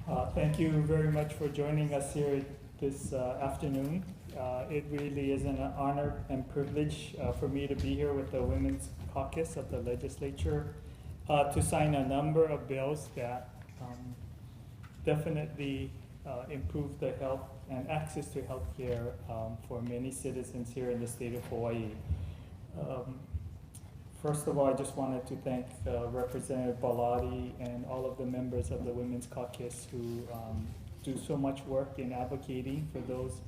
Thank you very much for joining us here this afternoon. It really is an honor and privilege for me to be here with the Women's Caucus of the legislature to sign a number of bills that definitely improve the health and access to health care for many citizens here in the state of Hawaii. First of all, I just wanted to thank Representative Baladi and all of the members of the Women's Caucus who do so much work in advocating for those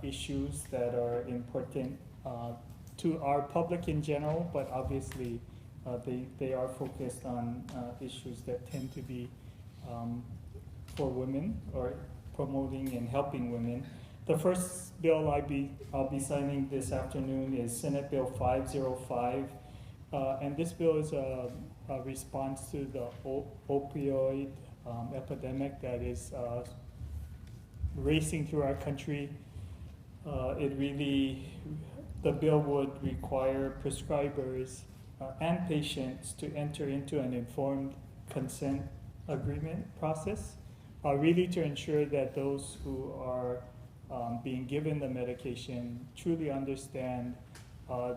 issues that are important to our public in general, but obviously they are focused on issues that tend to be for women or promoting and helping women. The first bill I'll be signing this afternoon is Senate Bill 505. And this bill is a response to the opioid epidemic that is racing through our country. The bill would require prescribers and patients to enter into an informed consent agreement process, really to ensure that those who are being given the medication truly understand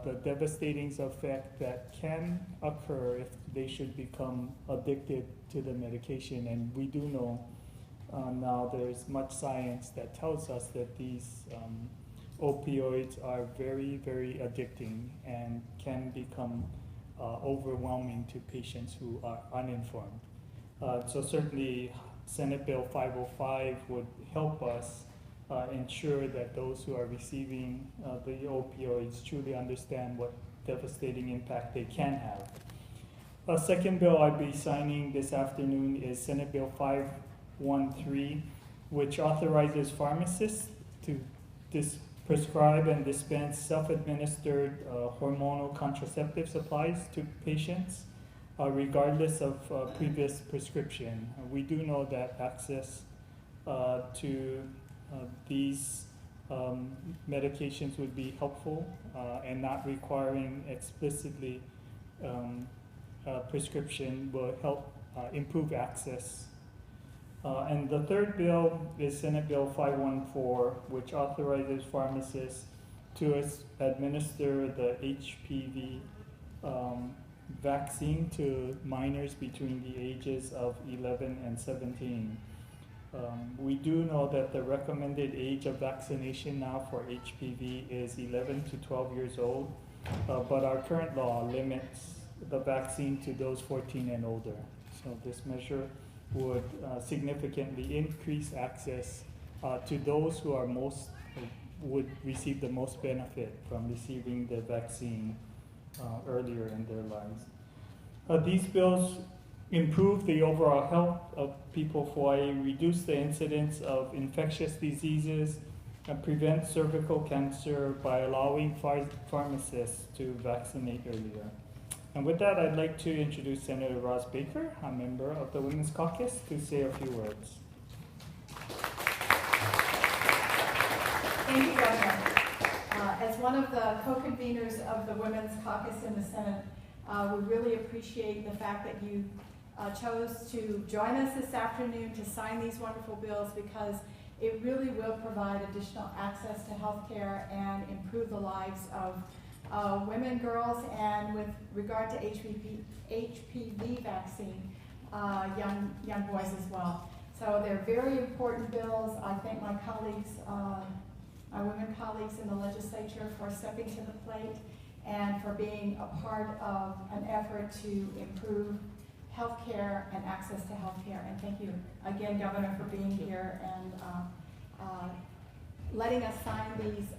the devastating effect that can occur if they should become addicted to the medication. And we do know now there's much science that tells us that these opioids are very, very addicting and can become overwhelming to patients who are uninformed. So certainly Senate Bill 505 would help us ensure that those who are receiving the opioids truly understand what devastating impact they can have. A second bill I'll be signing this afternoon is Senate Bill 513, which authorizes pharmacists to prescribe and dispense self-administered hormonal contraceptive supplies to patients, regardless of previous prescription. We do know that access to these medications would be helpful and not requiring explicitly prescription will help improve access. And the third bill is Senate Bill 514, which authorizes pharmacists to administer the HPV vaccine to minors between the ages of 11 and 17. We do know that the recommended age of vaccination now for HPV is 11 to 12 years old, but our current law limits the vaccine to those 14 and older. So this measure would significantly increase access to those who are would receive the most benefit from receiving the vaccine earlier in their lives. These bills improve the overall health of people of Hawaii, reduce the incidence of infectious diseases, and prevent cervical cancer by allowing pharmacists to vaccinate earlier. And with that, I'd like to introduce Senator Ross Baker, a member of the Women's Caucus, to say a few words. Thank you, Governor. As one of the co-conveners of the Women's Caucus in the Senate, we really appreciate the fact that you chose to join us this afternoon to sign these wonderful bills, because it really will provide additional access to health care and improve the lives of women, girls, and with regard to HPV vaccine, young boys as well. So they're very important bills. I thank my colleagues, my women colleagues in the legislature for stepping to the plate and for being a part of an effort to improve health care and access to health care. And thank you again, Governor, for being here and letting us sign these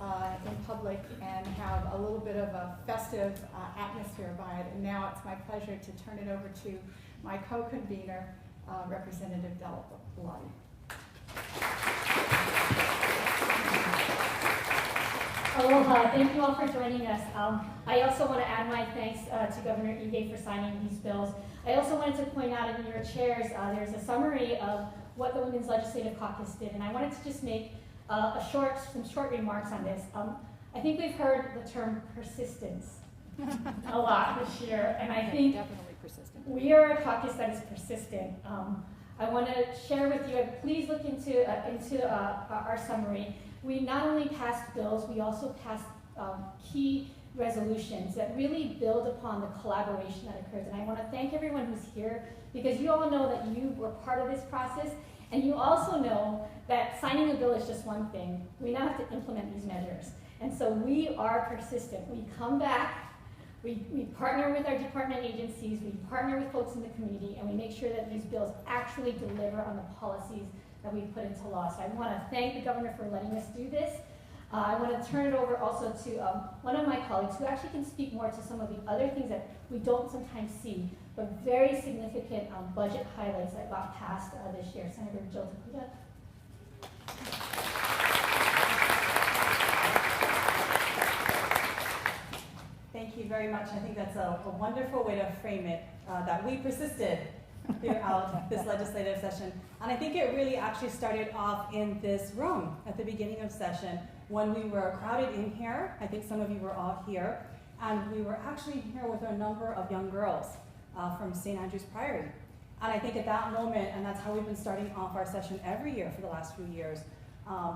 in public and have a little bit of a festive atmosphere by it. And now it's my pleasure to turn it over to my co-convener, Representative Della Baladi. Aloha, thank you all for joining us. I also want to add my thanks to Governor Ige for signing these bills. I also wanted to point out in your chairs, there's a summary of what the Women's Legislative Caucus did, and I wanted to just make some short remarks on this. I think we've heard the term persistence a lot this year, and I think definitely persistent. We are a caucus that is persistent. I want to share with you, please look into our summary. We not only passed bills, we also passed key resolutions that really build upon the collaboration that occurs. And I want to thank everyone who's here, because you all know that you were part of this process, and you also know that signing a bill is just one thing. We now have to implement these measures. And so we are persistent. We come back, we partner with our department agencies, we partner with folks in the community, and we make sure that these bills actually deliver on the policies that we put into law. So I want to thank the governor for letting us do this. I want to turn it over also to one of my colleagues who actually can speak more to some of the other things that we don't sometimes see, but very significant budget highlights that got passed this year. Senator Jill Takuda. Thank you very much. I think that's a wonderful way to frame it, that we persisted throughout this legislative session. And I think it really actually started off in this room at the beginning of session when we were crowded in here. I think some of you were all here. And we were actually here with a number of young girls from St. Andrew's Priory. And I think at that moment, and that's how we've been starting off our session every year for the last few years,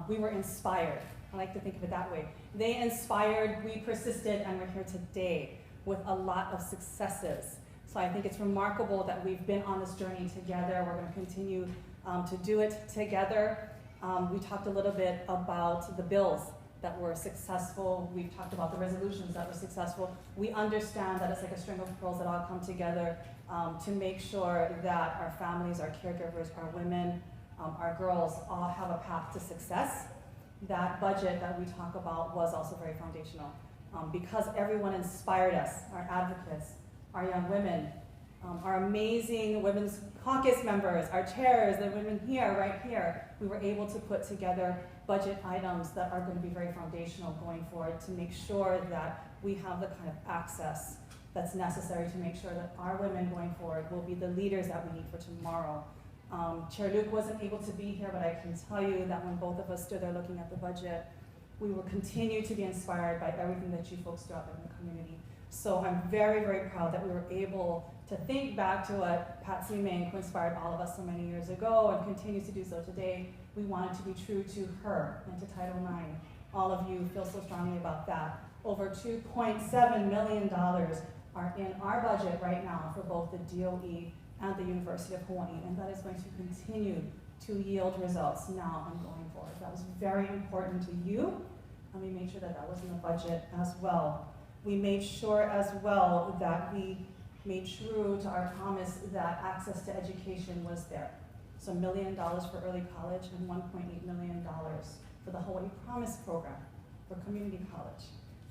we were inspired. I like to think of it that way. They inspired, we persisted, and we're here today with a lot of successes. So I think it's remarkable that we've been on this journey together. We're going to continue to do it together. We talked a little bit about the bills that were successful. We've talked about the resolutions that were successful. We understand that it's like a string of pearls that all come together to make sure that our families, our caregivers, our women, our girls all have a path to success. That budget that we talk about was also very foundational because everyone inspired us, our advocates, our young women, our amazing Women's Caucus members, our chairs, the women here, right here. We were able to put together budget items that are going to be very foundational going forward to make sure that we have the kind of access that's necessary to make sure that our women going forward will be the leaders that we need for tomorrow. Chair Luke wasn't able to be here, but I can tell you that when both of us stood there looking at the budget, we will continue to be inspired by everything that you folks do out there in the community. So I'm very, very proud that we were able to think back to what Patsy Mink, who inspired all of us so many years ago and continues to do so today. We wanted to be true to her and to Title IX. All of you feel so strongly about that. Over $2.7 million are in our budget right now for both the DOE and the University of Hawaii, and that is going to continue to yield results now and going forward. That was very important to you, and we made sure that that was in the budget as well. We made sure as well that we made true to our promise that access to education was there. So $1 million for early college and $1.8 million for the Hawaii Promise program for community college.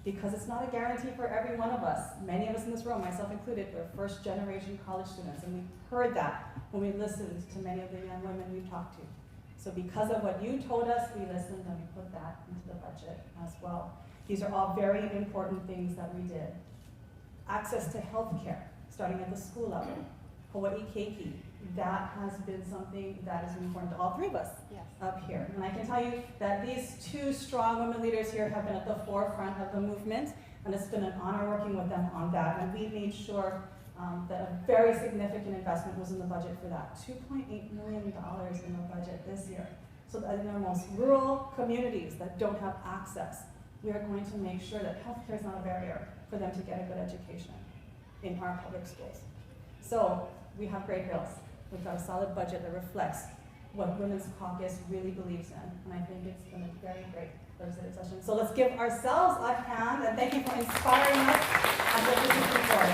Because it's not a guarantee for every one of us. Many of us in this room, myself included, are first generation college students, and we heard that when we listened to many of the young women we've talked to. So because of what you told us, we listened and we put that into the budget as well. These are all very important things that we did. Access to health care, starting at the school level. Hawaii Keiki, that has been something that is important to all three of us up here. And I can tell you that these two strong women leaders here have been at the forefront of the movement, and it's been an honor working with them on that. And we made sure that a very significant investment was in the budget for that. $2.8 million in the budget this year. So that in our most rural communities that don't have access, we are going to make sure that healthcare is not a barrier for them to get a good education in our public schools. So we have great bills. We've got a solid budget that reflects what Women's Caucus really believes in. And I think it's been a very great legislative session. So let's give ourselves a hand and thank you for inspiring us and what this is before.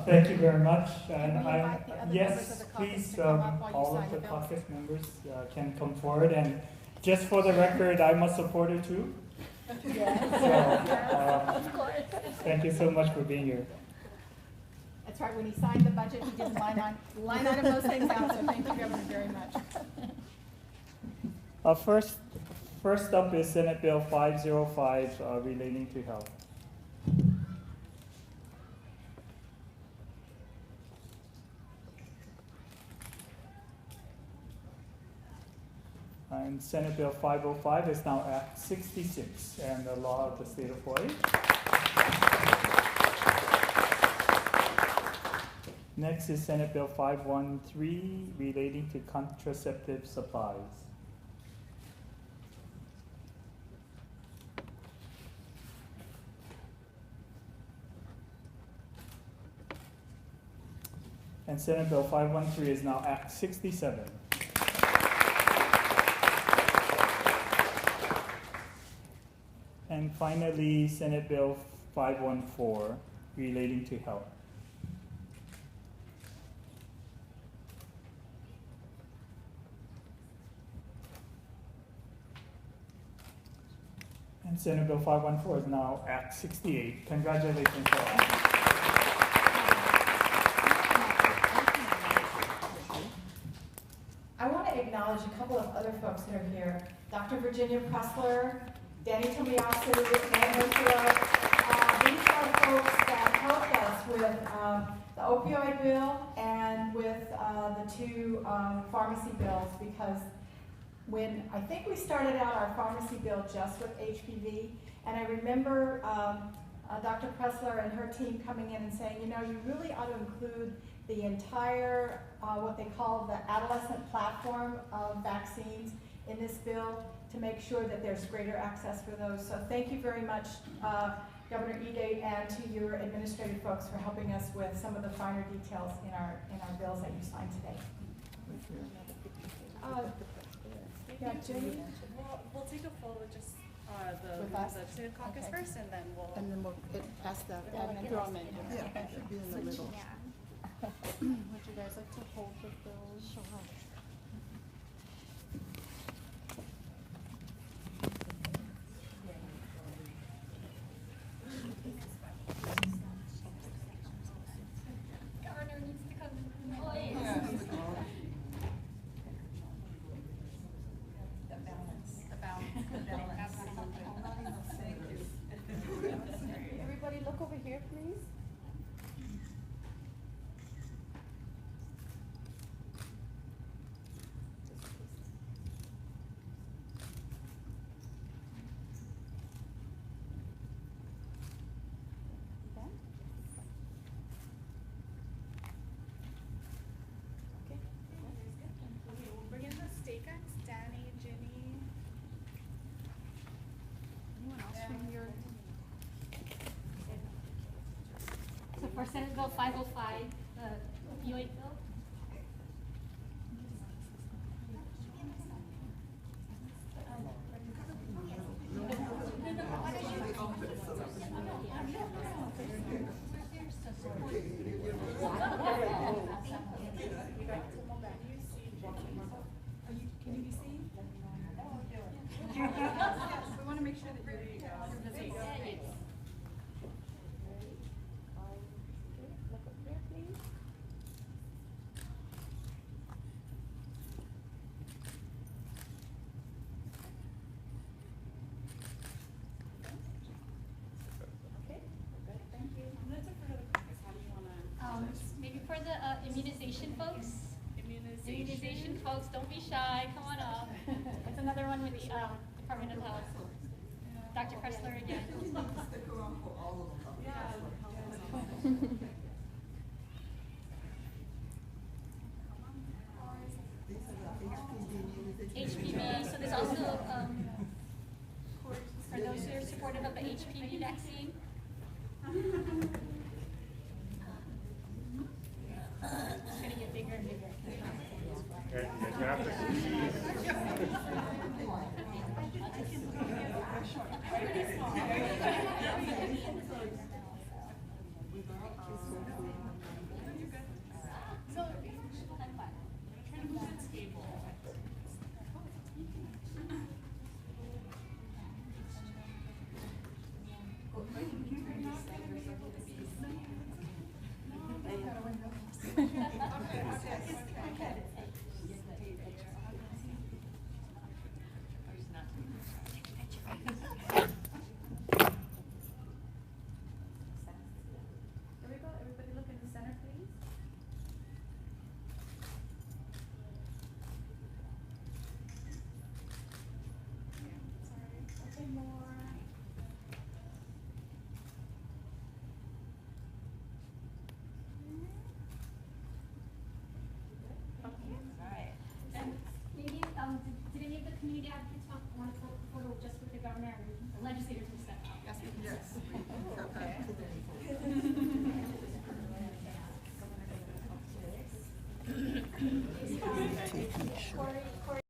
Thank you very much. And Can we invite the other members yes, of the caucus please, to come up while you all sign of the the bills? caucus members can come forward. And just for the record, I'm a supporter too. Of course. Thank you so much for being here. That's right, when he signed the budget, he did line item those things out, so thank you, Governor, very much. First up is Senate Bill 505 relating to health. And Senate Bill 505 is now Act 66 and the law of the state of Hawaii. Next is Senate Bill 513 relating to contraceptive supplies. And Senate Bill 513 is now Act 67. And finally, Senate Bill 514 relating to health. And Senate Bill 514 is now Act 68. Congratulations to all. I want to acknowledge a couple of other folks that are here. Dr. Virginia Pressler, Danny Tomiyasu, and Rachel. These are folks that helped us with the opioid bill and with the two pharmacy bills, because when I think we started out our pharmacy bill just with HPV, and I remember Dr. Pressler and her team coming in and saying, you know, you really ought to include the entire, what they call the adolescent platform of vaccines in this bill to make sure that there's greater access for those. So thank you very much, Governor Ige, and to your administrative folks for helping us with some of the finer details in our bills that you signed today. Yeah, Jenny? We'll take a photo with just the With us? Representative Caucus Okay. first, and then we'll. And then we'll ask the admin throw them in. Yeah, be in the middle. Would you guys like to hold the bills? Sure. Governor needs to come in. Oh, yeah. Everybody look over here, please. We'll bring in the state guys, Danny, Ginny. Anyone else from your? So for Senate Bill 505, the opioid bill. Can you be seen? We want to make sure that you're ready to go. Look up there, please. Okay, good, thank you. Let's look for the caucus. How do you want to? Maybe for the immunization folks. Immunization folks, don't be shy, come on up. It's another one with the Department of Health. Dr. Pressler again. HPV, so there's also, for those who are supportive of the HPV vaccine. It's gonna get bigger and bigger. governor, legislators will step up. Yes, yes. Corey,